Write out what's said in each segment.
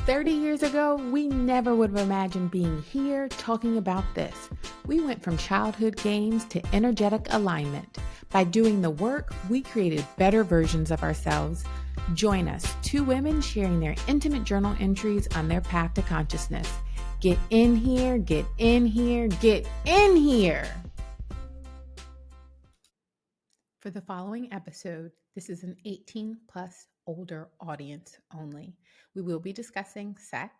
30 years ago, we never would have imagined being here talking about this. We went from childhood games to energetic alignment. By doing the work, we created better versions of ourselves. Join us, two women sharing their intimate journal entries on their path to consciousness. Get in here, get in here, get in here. For the following episode, this is an 18 plus older audience only. We will be discussing sex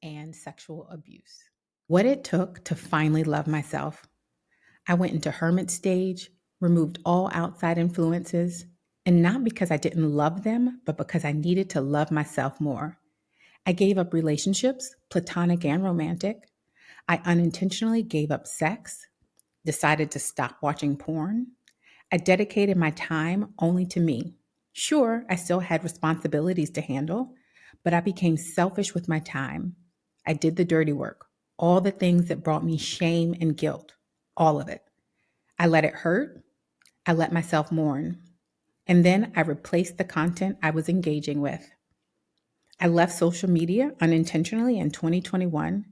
and sexual abuse. What it took to finally love myself. I went into hermit stage, removed all outside influences, and not because I didn't love them, but because I needed to love myself more. I gave up relationships, platonic and romantic. I unintentionally gave up sex, decided to stop watching porn. I dedicated my time only to me. Sure, I still had responsibilities to handle, but I became selfish with my time. I did the dirty work, all the things that brought me shame and guilt, all of it. I let it hurt. I let myself mourn. And then I replaced the content I was engaging with. I left social media unintentionally in 2021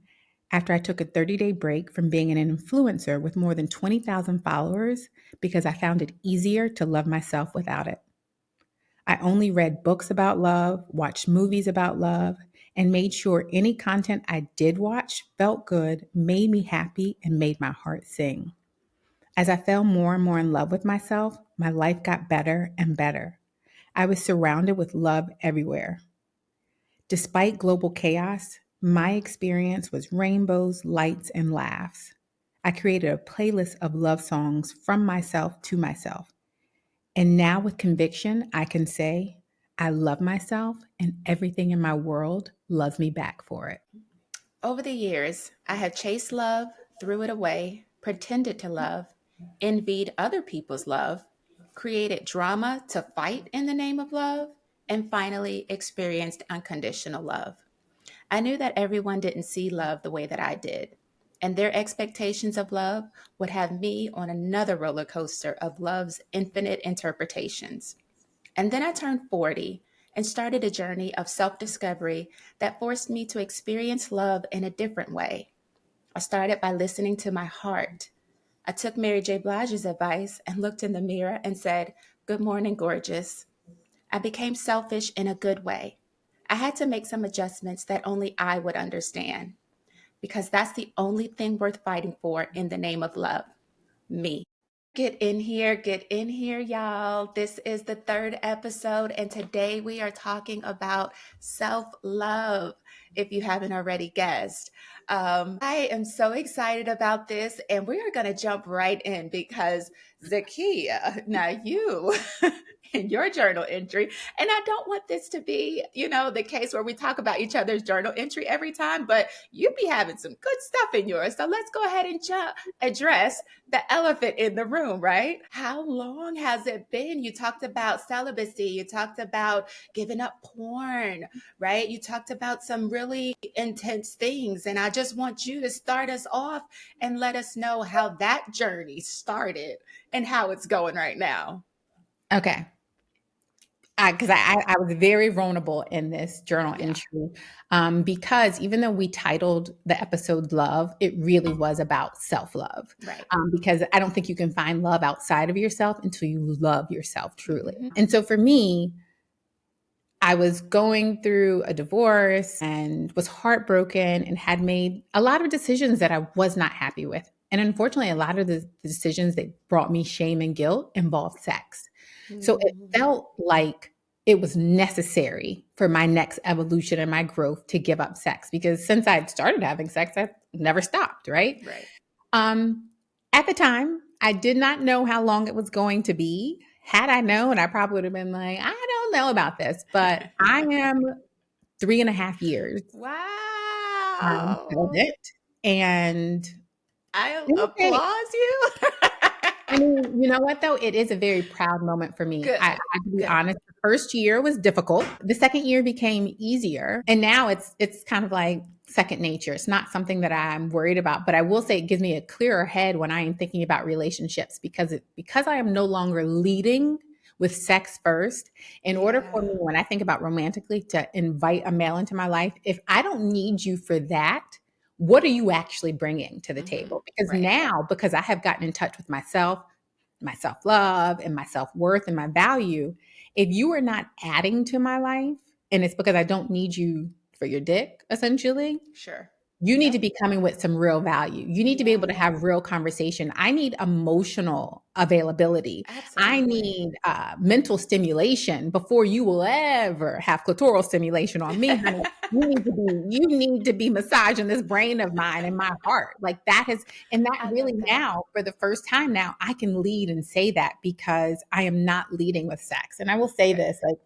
after I took a 30-day break from being an influencer with more than 20,000 followers because I found it easier to love myself without it. I only read books about love, watched movies about love, and made sure any content I did watch felt good, made me happy, and made my heart sing. As I fell more and more in love with myself, my life got better and better. I was surrounded with love everywhere. Despite global chaos, my experience was rainbows, lights, and laughs. I created a playlist of love songs from myself to myself. And now with conviction, I can say, I love myself and everything in my world loves me back for it. Over the years, I have chased love, threw it away, pretended to love, envied other people's love, created drama to fight in the name of love, and finally experienced unconditional love. I knew that everyone didn't see love the way that I did, and their expectations of love would have me on another roller coaster of love's infinite interpretations. And then I turned 40 and started a journey of self-discovery that forced me to experience love in a different way. I started by listening to my heart. I took Mary J. Blige's advice and looked in the mirror and said, "Good morning, gorgeous." I became selfish in a good way. I had to make some adjustments that only I would understand because that's the only thing worth fighting for in the name of love, me. Get in here, y'all. This is the third episode, and today we are talking about self-love, if you haven't already guessed. I am so excited about this, and we are going to jump right in because Zakkiya, now you in your journal entry, and I don't want this to be, the case where we talk about each other's journal entry every time, but you be having some good stuff in yours. So let's go ahead and address the elephant in the room, right? How long has it been? You talked about celibacy. You talked about giving up porn, right? You talked about some really intense things. And I just want you to start us off and let us know how that journey started and how it's going right now. Okay. Because I was very vulnerable in this journal entry because even though we titled the episode Love, it really was about self-love. Right. Because I don't think you can find love outside of yourself until you love yourself truly. Mm-hmm. And so for me, I was going through a divorce and was heartbroken and had made a lot of decisions that I was not happy with. And unfortunately, a lot of the decisions that brought me shame and guilt involved sex. So it felt like it was necessary for my next evolution and my growth to give up sex because since I'd started having sex, I never stopped, right? Right. At the time, I did not know how long it was going to be. Had I known, I probably would have been like, I don't know about this, but I am 3.5 years. Wow. It, and I applaud you. I mean, you know what, though? It is a very proud moment for me. Good. I have to be honest. The first year was difficult. The second year became easier. And now it's kind of like second nature. It's not something that I'm worried about. But I will say it gives me a clearer head when I am thinking about relationships because I am no longer leading with sex first. In order for me, Yeah. when I think about romantically, to invite a male into my life, if I don't need you for that, what are you actually bringing to the Hmm. table? Because Right. now, because I have gotten in touch with myself, my self love, and my self worth and my value, if you are not adding to my life, and it's because I don't need you for your dick, essentially, Sure. you need to Yep. be coming with some real value. You need to be able to Yeah. have real conversation. I need emotional availability. I Absolutely. need mental stimulation before you will ever have clitoral stimulation on me, honey. You need to be massaging this brain of mine and my heart. Like that has, and that I really love that. now, for the first time now, I can lead and say that because I am not leading with sex. And I will say Right. this, like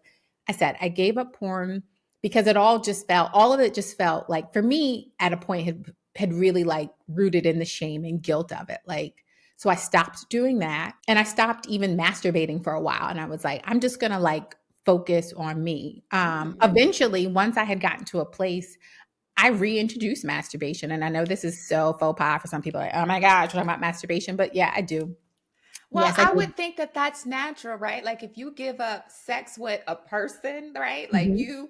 I said, I gave up porn because all of it just felt like for me at a point had really like rooted in the shame and guilt of it. Like, so I stopped doing that and I stopped even masturbating for a while. And I was like, I'm just gonna like focus on me. Mm. Eventually, once I had gotten to a place, I reintroduced masturbation. And I know this is so faux pas for some people, like, oh my God, you're talking about masturbation. But yeah, I do. Well, Yes, I I did. would think that that's natural, right? Like if you give up sex with a person, right? Like Mhm. you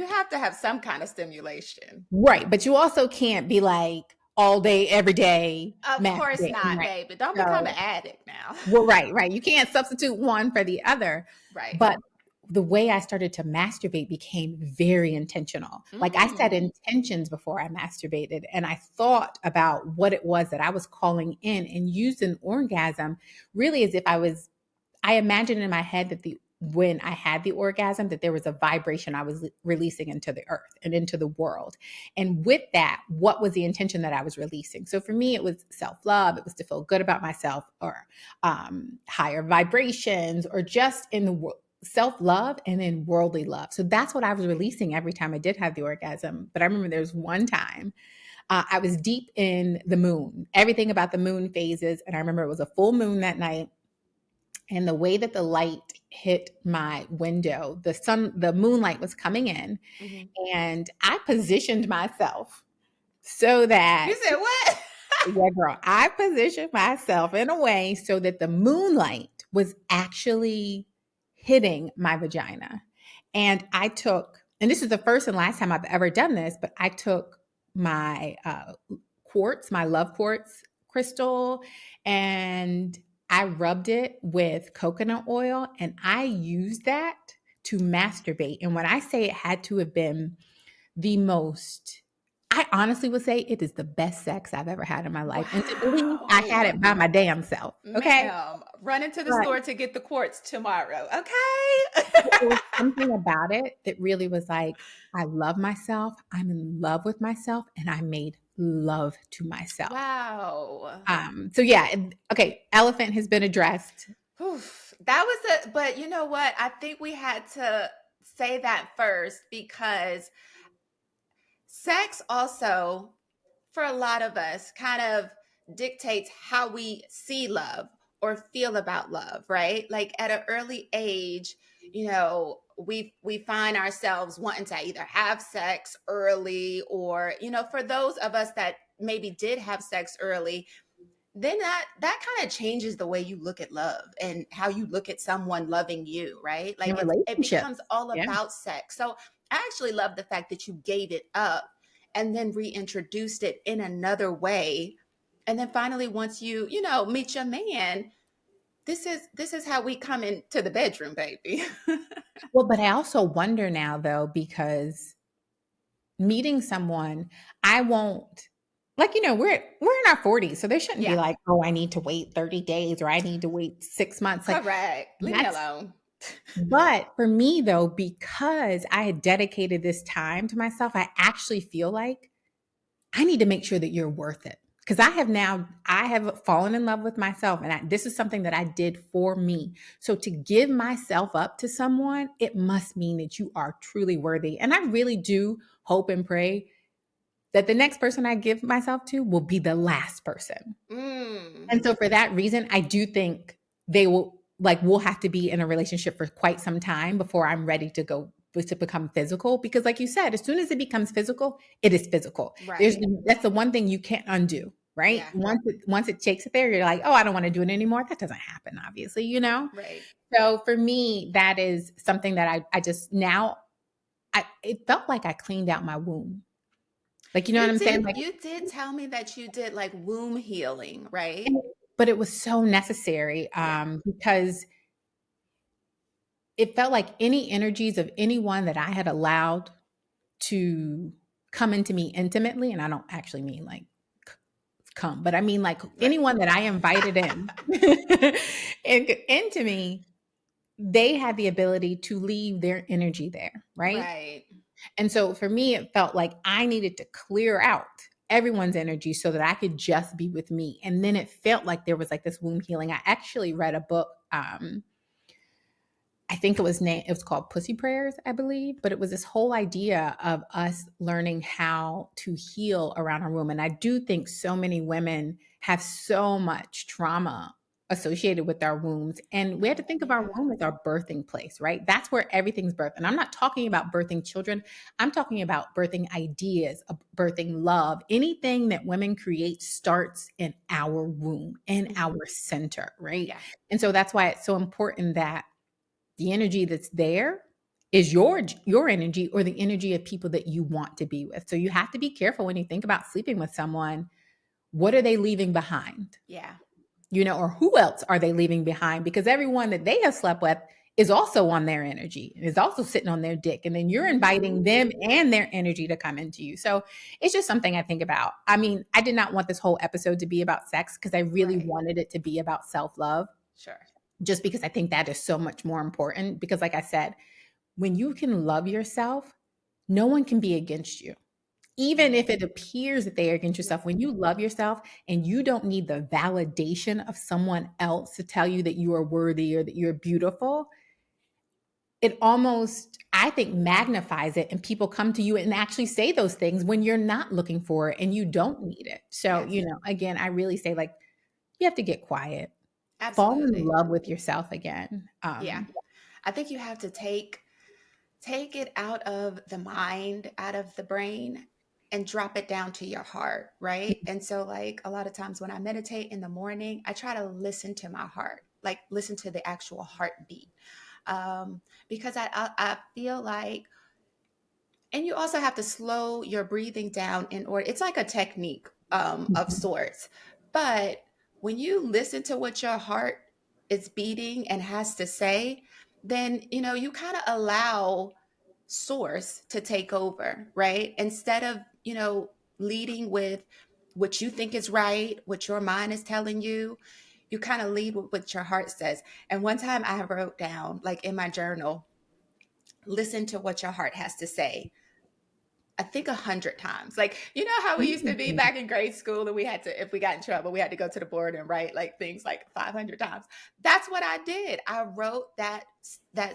have to have some kind of stimulation. Right. But you also can't be like all day, every day Of course masturbating. not, Right. baby. Don't become an So addict now. well, right, right. You can't substitute one for the other. Right. But the way I started to masturbate became very intentional. Like I set Mm. intentions before I masturbated and I thought about what it was that I was calling in and used an orgasm really as if I imagined in my head that the when I had the orgasm, that there was a vibration I was releasing into the earth and into the world. And with that, what was the intention that I was releasing? So for me, it was self love. It was to feel good about myself, or higher vibrations, or just in the world. Self love and then worldly love. So that's what I was releasing every time I did have the orgasm. But I remember there was one time I was deep in the moon, everything about the moon phases. And I remember it was a full moon that night, and the way that the light hit my window, the moonlight was coming in, Hmm. and I positioned myself so You that, said what? yeah, girl, I positioned myself in a way so that the moonlight was actually hitting my vagina. And and this is the first and last time I've ever done this, but I took my quartz, my love quartz crystal, and I rubbed it with coconut oil and I used that to masturbate. And when I say it had to have been the most, I honestly would say it is the best sex I've ever had in my life. And to believe I had Wow. it by my damn self. Okay. Ma'am, run into the But store to get the quartz tomorrow, okay? there was something about it that really was like, I love myself. I'm in love with myself. And I made love to myself. Wow. So yeah, okay, elephant has been addressed. Whew. That was but you know what? I think we had to say that first because sex also, for a lot of us, kind of dictates how we see love or feel about love, right? Like at an early age, we find ourselves wanting to either have sex early, or for those of us that maybe did have sex early, then that kind of changes the way you look at love and how you look at someone loving you, right? In Like it relationships. becomes all Yeah. about sex. So I actually love the fact that you gave it up and then reintroduced it in another way. And then finally, once you meet your man, this is how we come into the bedroom, baby. Well, but I also wonder now though, because meeting someone, I won't like, we're in our 40s, so there shouldn't be Yeah, like, oh, I need to wait 30 days or I need to wait 6 months. Like correct. Leave me that's alone. but for me though, because I had dedicated this time to myself, I actually feel like I need to make sure that you're worth it. Because I have fallen in love with myself, and this is something that I did for me. So to give myself up to someone, it must mean that you are truly worthy. And I really do hope and pray that the next person I give myself to will be the last person. Mm, And so for that reason, I do think we'll have to be in a relationship for quite some time before I'm ready to become physical. Because like you said, as soon as it becomes physical, it is physical. right. That's the one thing you can't undo. right? Yeah. Once it takes it there, you're like, oh, I don't want to do it anymore. That doesn't happen, obviously, you know? Right. So for me, that is something that I just now it felt like I cleaned out my womb. Like, you know what I'm saying? Like, You did tell me that you did like womb healing, right? but it was so necessary, Yeah. because it felt like any energies of anyone that I had allowed to come into me intimately, and I don't actually mean like c come, but I mean like Right. anyone that I invited in into me, they had the ability to leave their energy there, right? Right. And so for me, it felt like I needed to clear out everyone's energy so that I could just be with me. And then it felt like there was like this womb healing. I actually read a book. I think it was called Pussy Prayers, I believe, but it was this whole idea of us learning how to heal around our womb. And I do think so many women have so much trauma associated with our wombs. And we have to think of our Yeah. womb as our birthing place, right? That's where everything's birthed. And I'm not talking about birthing children. I'm talking about birthing ideas, birthing love. Anything that women create starts in our womb, in Mhm. our center, right? Yeah. And so that's why it's so important that the energy that's there is your energy or the energy of people that you want to be with. So you have to be careful when you think about sleeping with someone. What are they leaving behind? Yeah. You know, or who else are they leaving behind? Because everyone that they have slept with is also on their energy and is also sitting on their dick. And then you're inviting Mhm. them and their energy to come into you. So it's just something I think about. I mean, I did not want this whole episode to be about sex because I really Right. wanted it to be about self love, Sure. just because I think that is so much more important. Because, like I said, when you can love yourself, no one can be against you. Even if Right. it appears that they are against yourself, when you love yourself and you don't need the validation of someone else to tell you that you are worthy or that you're beautiful, it almost, I think, magnifies it. And people come to you and actually say those things when you're not looking for it and you don't need it. So, Yes. again, I really say, like, you have to get quiet, fall in Absolutely. love with yourself again. Yeah. I think you have to take it out of the mind, out of the brain, and drop it down to your heart, right? And so, like, a lot of times when I meditate in the morning, I try to listen to my heart, like listen to the actual heartbeat, because I feel like, and you also have to slow your breathing down in order. It's like a technique of Mhm. sorts, but when you listen to what your heart is beating and has to say, then you kind of allow source to take over, right? Instead of, leading with what you think is right, what your mind is telling you, you kind of lead with what your heart says. And one time I wrote down, like in my journal, listen to what your heart has to say. I think 100 times. Like, you know how we used to be Mhm. back in grade school and we had to, if we got in trouble, we had to go to the board and write like things like 500 times. That's what I did. I wrote that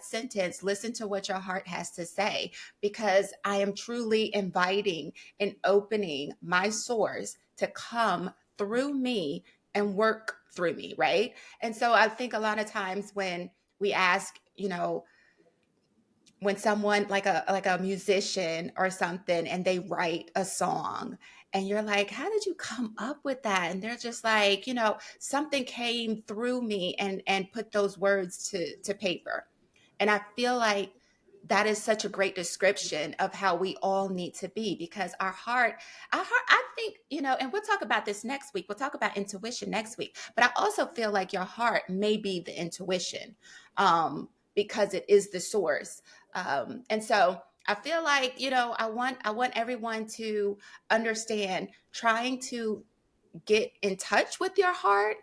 sentence, listen to what your heart has to say, because I am truly inviting and opening my source to come through me and work through me, right? And so I think a lot of times when we ask, when someone like a musician or something and they write a song and you're like, how did you come up with that? And they're just like, something came through me and put those words to paper. And I feel like that is such a great description of how we all need to be, because our heart, I think, and we'll talk about this next week. We'll talk about intuition next week. But I also feel like your heart may be the intuition, because it is the source. And so I feel like, I want everyone to understand, trying to get in touch with your heart.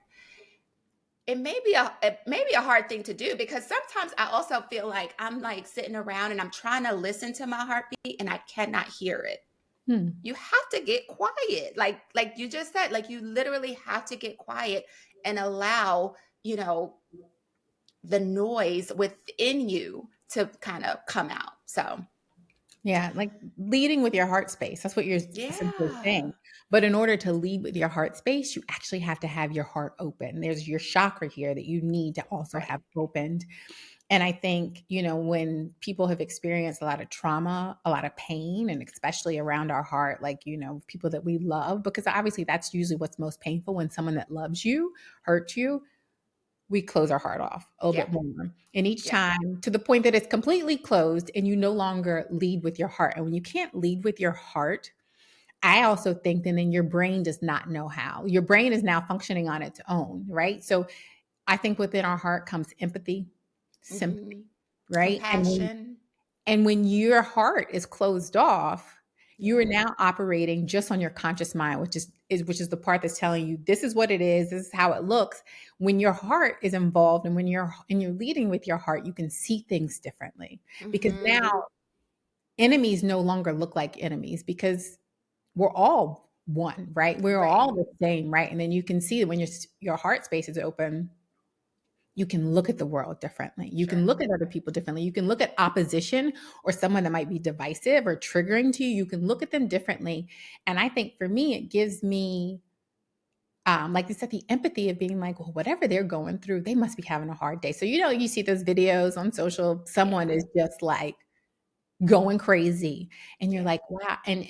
It may be a hard thing to do, because sometimes I also feel like I'm like sitting around and I'm trying to listen to my heartbeat and I cannot hear it. Hmm. You have to get quiet, like you just said, like you literally have to get quiet and allow, you know the noise within you to kind of come out. So Yeah, like leading with your heart space. That's what you're essentially saying. yeah. But in order to lead with your heart space, you actually have to have your heart open. There's your chakra here that you need to also Right. have opened. And I think, when people have experienced a lot of trauma, a lot of pain, and especially around our heart, like, people that we love, because obviously that's usually what's most painful when someone that loves you hurts you, we close our heart off a little Yeah. bit more. And each Yeah. time to the point that it's completely closed and you no longer lead with your heart. And when you can't lead with your heart, I also think that then your brain does not know how. Your brain is now functioning on its own, right? So I think within our heart comes empathy, Hmm. sympathy, right? Compassion. And when your heart is closed off, you are Yeah. now operating just on your conscious mind, which is the part that's telling you this is what it is, this is how it looks. When your heart is involved and when you're leading with your heart, you can see things differently. Because Hmm. now enemies no longer look like enemies because we're all one, right? We're Right. all the same, right? And then you can see that when your heart space is open, you can look at the world differently. You can Sure. look at other people differently. You can look at opposition or someone that might be divisive or triggering to you. You can look at them differently. And I think for me, it gives me, like you said, the empathy of being like, well, whatever they're going through, they must be having a hard day. So, you see those videos on social, someone Yeah. is just like going crazy. And you're Yeah. like, wow. And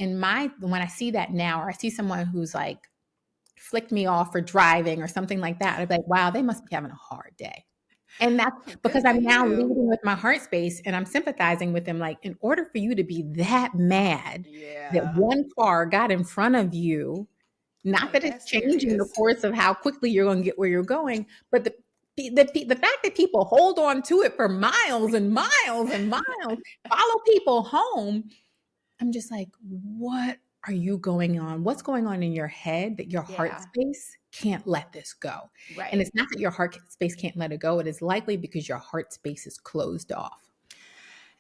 when I see that now, or I see someone who's like flicked me off for driving or something like that, I'd be like, wow, they must be having a hard day. And that's because Good for I'm now you. leading with my heart space and I'm sympathizing with them. Like, in order for you to be that mad that Yeah. one car got in front of you, not Like that it's that's changing the serious. course of how quickly you're going to get where you're going, but the fact that people hold on to it for miles and miles and miles, follow people home, I'm just like, what are you going on? What's going on in your head that your heart Yeah. space can't let this go? And Right. it's not that your heart space can't let it go. It is likely because your heart space is closed off.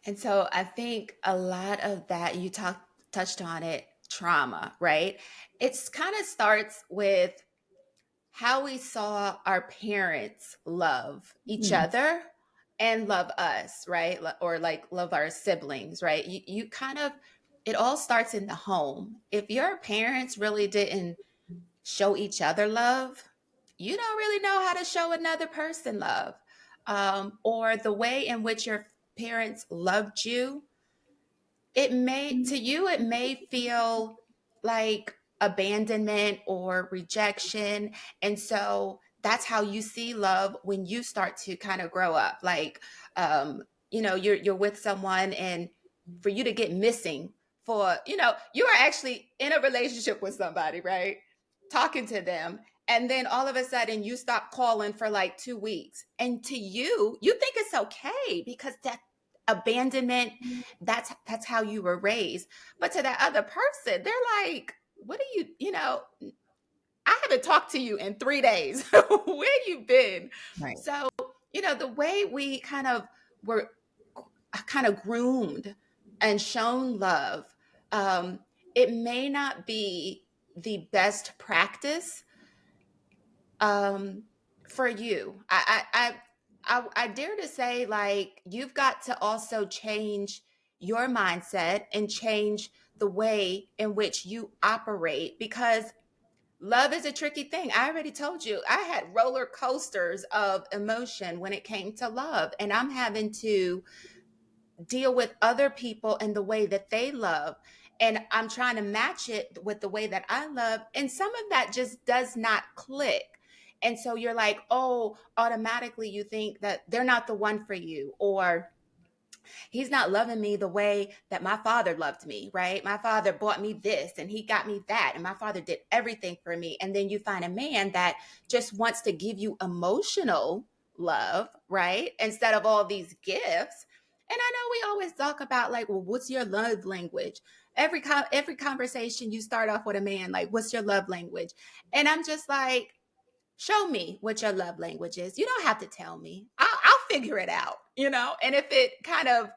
And so I think a lot of that you touched on it, trauma, right? It's kind of starts with how we saw our parents love each Mm, other and love us, right? Or like love our siblings, right? You kind of, it all starts in the home. If your parents really didn't show each other love, you don't really know how to show another person love. Or the way in which your parents loved you, it may, to you, it may feel like abandonment or rejection. And so that's how you see love when you start to kind of grow up. Like, you're with someone, and for you to get missing for, you are actually in a relationship with somebody, right? Talking to them. And then all of a sudden you stop calling for like 2 weeks. And to you think it's okay because that abandonment, that's how you were raised. But to that other person, they're like, what are I haven't talked to you in 3 days. Where you been? right. So, the way we kind of were kind of groomed and shown love, um, it may not be the best practice, um, for you. I dare to say, like, you've got to also change your mindset and change the way in which you operate, because love is a tricky thing. I already told you I had roller coasters of emotion when it came to love, and I'm having to deal with other people and the way that they love, and I'm trying to match it with the way that I love, and some of that just does not click. And so you're like, oh, automatically you think that they're not the one for you, or he's not loving me the way that my father loved me, right? My father bought me this and he got me that, and my father did everything for me. And then you find a man that just wants to give you emotional love, right? Instead of all these gifts. And I know we always talk about, like, well, what's your love language? Every conversation you start off with a man, like, what's your love language? And I'm just like, show me what your love language is. You don't have to tell me. I'll figure it out, And if it kind of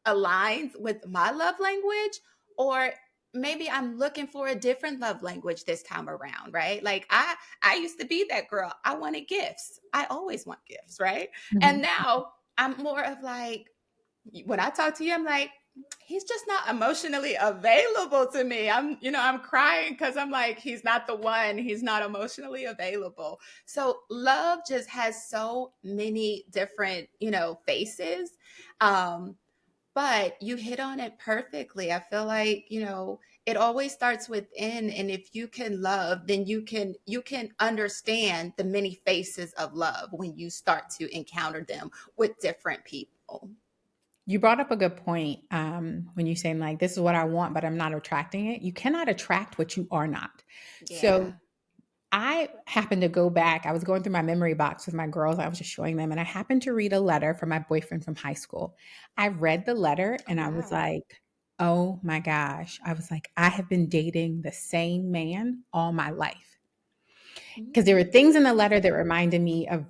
aligns with my love language, or maybe I'm looking for a different love language this time around, right? Like I used to be that girl. I wanted gifts. I always want gifts, right? And Mhm. now I'm more of like, when I talk to you, I'm like, He's just not emotionally available to me. I'm crying because I'm like, he's not the one. He's not emotionally available. So love just has so many different, faces. Um, but you hit on it perfectly. I feel like, it always starts within, and if you can love, then you can understand the many faces of love when you start to encounter them with different people. You brought up a good point when you saying like, this is what I want, but I'm not attracting it. You cannot attract what you are not. So Yeah. I happened to go back. I was going through my memory box with my girls. I was just showing them, and I happened to read a letter from my boyfriend from high school. I read the letter Oh, and I was wow. like, oh my gosh. I was like, I have been dating the same man all my life. Because there were Mm. things in the letter that reminded me of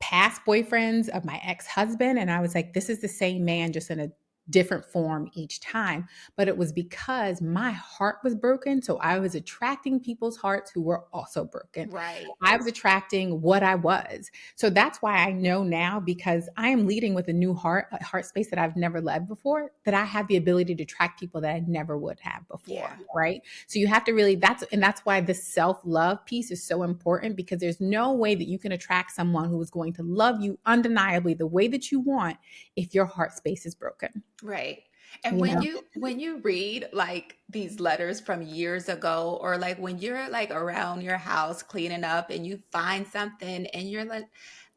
past boyfriends of my ex-husband, and I was like, this is the same man, just in a different form each time. But it was because my heart was broken, so I was attracting people's hearts who were also broken. Right. I was attracting what I was. So that's why I know now, because I am leading with a new heart, a heart space that I've never led before, that I have the ability to attract people that I never would have before, Yeah. right? So you have to really, that's why the self-love piece is so important, because there's no way that you can attract someone who is going to love you undeniably the way that you want if your heart space is broken. Right. And You when know? you read like these letters from years ago, or like when you're like around your house cleaning up and you find something and you're like,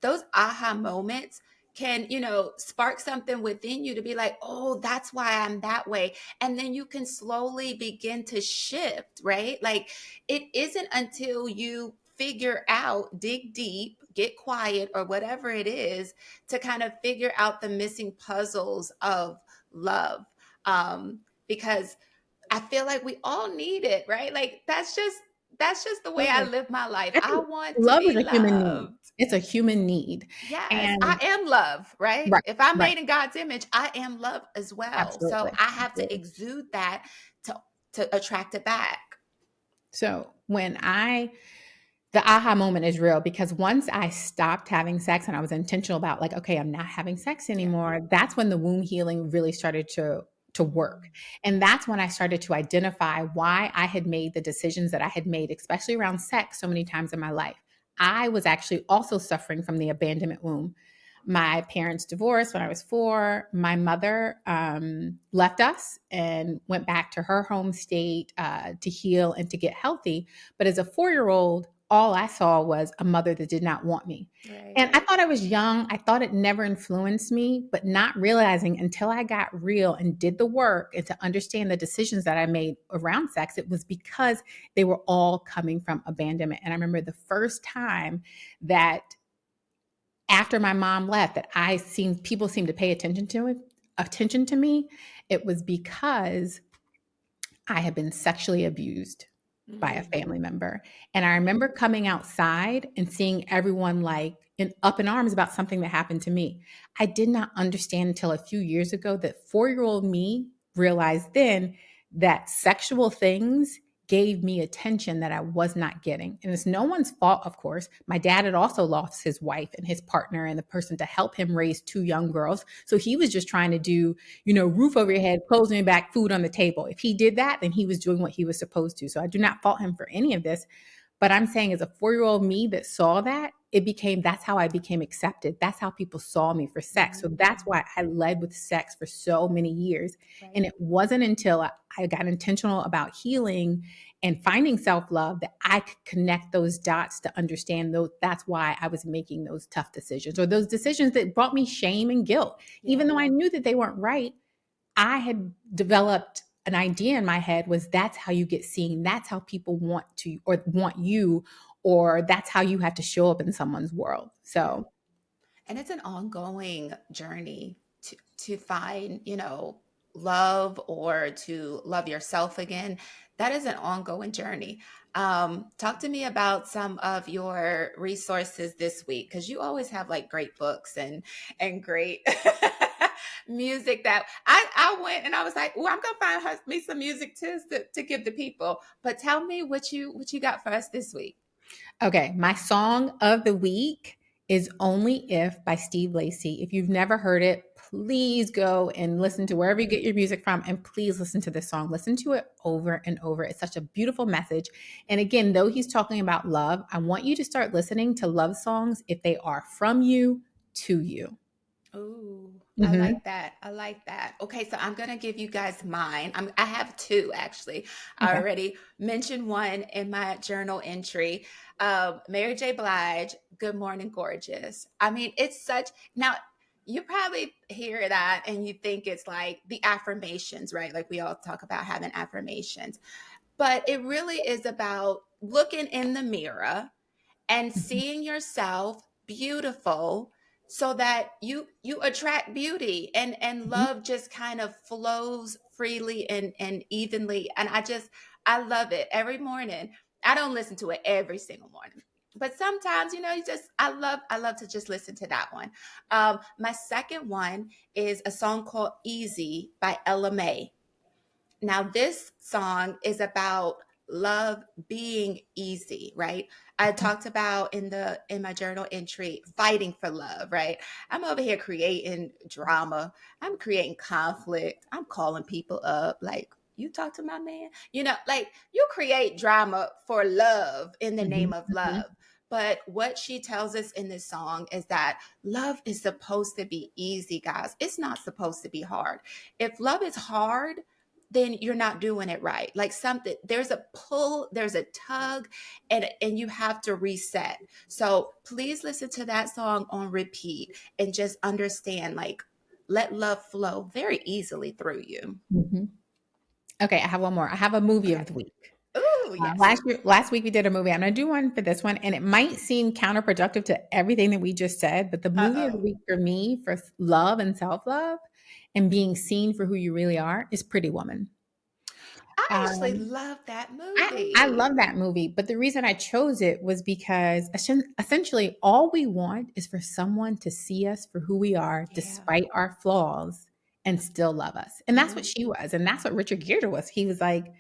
those aha moments can, spark something within you to be like, oh, that's why I'm that way. And then you can slowly begin to shift, right? Like it isn't until you figure out, dig deep, get quiet, or whatever it is, to kind of figure out the missing puzzles of love. Because I feel like we all need it, right? Like that's just the way I Absolutely. live my life. I I think want to love is be a human need. loved. It's a human need. Yes, I And am love, right? right, If I'm right. made in God's image, I am love as well. So Absolutely. I have to Absolutely. exude that to attract it back. So the aha moment is real, because once I stopped having sex and I was intentional about like, okay, I'm not having sex Yeah. anymore, that's when the womb healing really started to work. Mm. And that's when I started to identify why I had made the decisions that I had made, especially around sex, so many times in my life. I was actually also suffering from the abandonment womb. My parents divorced when I was 4. My mother left us and went back to her home state to heal and to get healthy. But as a 4-year-old, all I saw was a mother that did not want me. Right. And I thought I was young. I thought it never influenced me, but not realizing until I got real and did the work and to understand the decisions that I made around sex, it was because they were all coming from abandonment. And I remember the first time that after my mom left, that I seen people seem to pay attention to me, it was because I had been sexually abused by a Mm. family member. And I remember coming outside and seeing everyone like up in arms about something that happened to me. I did not understand until a few years ago that 4-year-old me realized then that sexual things gave me attention that I was not getting. And it's no one's fault, of course. My dad had also lost his wife and his partner and the person to help him raise 2 young girls. So he was just trying to do, roof over your head, clothes on your back, food on the table. If he did that, then he was doing what he was supposed to. So I do not fault him for any of this. But I'm saying, as a 4-year-old me that saw that, that's how I became accepted. That's how people saw me for sex. So that's Mm. why I led with sex for so many years. And Right. it wasn't until I got intentional about healing and finding self love that I could connect those dots to understand those. That's why I was making those tough decisions, or those decisions that brought me shame and guilt. Even Yeah. though I knew that they weren't right, I had developed an idea in my head, was that's how you get seen. That's how people want to, or want you, or that's how you have to show up in someone's world. Yeah. So And it's an ongoing journey to find, love, or to love yourself again. That is an ongoing journey. Talk to me about some of your resources this week, because you always have like great books and great music that I went and I was like, well, I'm gonna find me some music too to give the people. But tell me what you got for us this week. okay, my song of the week is Only If by Steve Lacy. If you've never heard it, please go and listen to wherever you get your music from, and please listen to this song. Listen to it over and over. It's such a beautiful message. And again, though he's talking about love, I want you to start listening to love songs if they are from you to you. Ooh, I Mhm. like that. I like that. Okay, so I'm gonna give you guys mine. I have two actually. I Okay. already mentioned one in my journal entry. Mary J. Blige, "Good Morning Gorgeous." I mean, it's such now. You probably hear that and you think it's like the affirmations, right? Like we all talk about having affirmations, but it really is about looking in the mirror and Mhm. seeing yourself beautiful so that you attract beauty, and Mhm. love just kind of flows freely and evenly. And I love it every morning. I don't listen to it every single morning, but sometimes, you just I love to just listen to that one. My second one is a song called Easy by Ella May. Now, this song is about love being easy, right? I talked about in my journal entry fighting for love, right? I'm over here creating drama. I'm creating conflict. I'm calling people up like, you talk to my man. Like you create drama for love in the Mhm. name of Mhm. love. But what she tells us in this song is that love is supposed to be easy, guys. It's not supposed to be hard. If love is hard, then you're not doing it right. Like something, there's a pull, there's a tug, and you have to reset. So please listen to that song on repeat and just understand, like, let love flow very easily through you. Mhm. Okay, I have one more. I have a movie of Okay. the week. Ooh, yes. Last week we did a movie. I'm going to do one for this one, and it might seem counterproductive to everything that we just said, but the movie of the Uh-oh. week for me for love and self love and being seen for who you really are is Pretty Woman. I actually Um, love that I movie. love that movie, but the reason I chose it was because essentially all we want is for someone to see us for who we are, Yeah. despite our flaws, and still love us. And that's what Hmm. she was, and that's what Richard Gere was. He was like,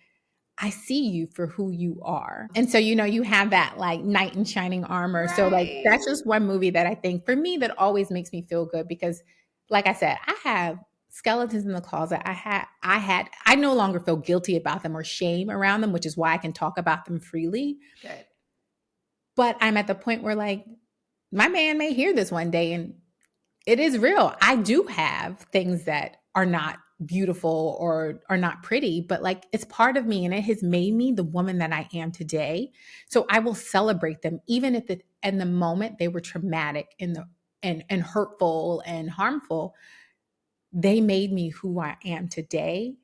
I see you for who you are. And so, you have that like knight in shining armor. So, like, Right. that's just one movie that I think for me that always makes me feel good because, like I said, I have skeletons in the closet. I no longer feel guilty about them or shame around them, which is why I can talk about them freely. Good. But I'm at the point where, like, my man may hear this one day and it is real. I do have things that are not beautiful or are not pretty, but like it's part of me and it has made me the woman that I am today. So I will celebrate them even if in the moment they were traumatic and hurtful and harmful. They made me who I am today.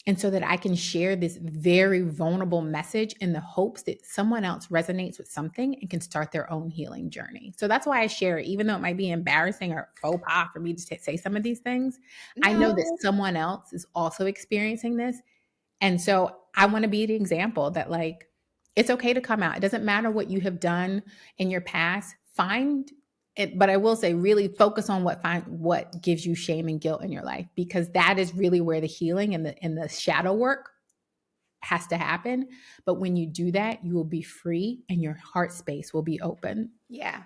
And so that I can share this very vulnerable message in the hopes that someone else resonates with something and can start their own healing journey. So that's why I share it, even though it might be embarrassing or faux pas for me to say some of these things. I know that No. someone else is also experiencing this. And so I want to be the example that, like, it's okay to come out. It doesn't matter what you have done in your past. Find it, but I will say really focus on what gives you shame and guilt in your life, because that is really where the healing and the shadow work has to happen. But when you do that, you will be free and your heart space will be open. Yeah.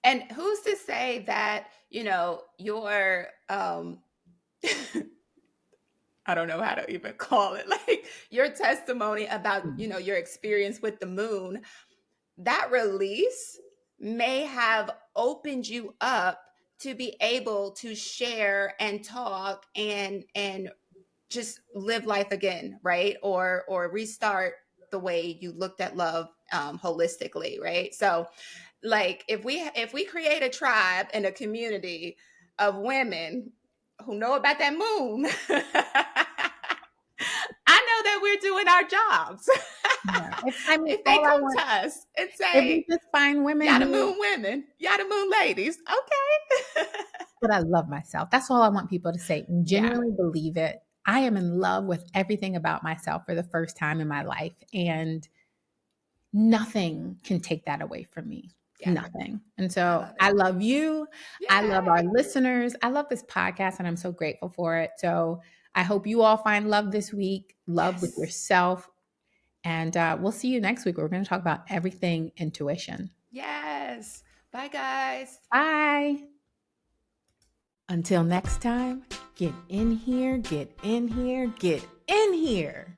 And who's to say that, your I don't know how to even call it, like your testimony about, Mm. your experience with the moon, that release may have opened you up to be able to share and talk and just live life again, right? Or restart the way you looked at love, holistically, right? So, like, if we create a tribe and a community of women who know about that moon, I know that we're doing our jobs. Yeah. I mean, If they all I come want, to us and if we say, just find women "Y'all the who, moon women, y'all the moon ladies," okay. but I love myself. That's all I want people to say and Yeah, genuinely believe it. I am in love with everything about myself for the first time in my life. And nothing can take that away from me. yeah, Nothing. And I so love I it. love you. I love our Yay! listeners. I love this podcast and I'm so grateful for it. So I hope you all find love this week, love with Yes, yourself. And we'll see you next week. We're going to talk about everything intuition. yes. Bye, guys. Bye. Until next time, get in here, get in here, get in here.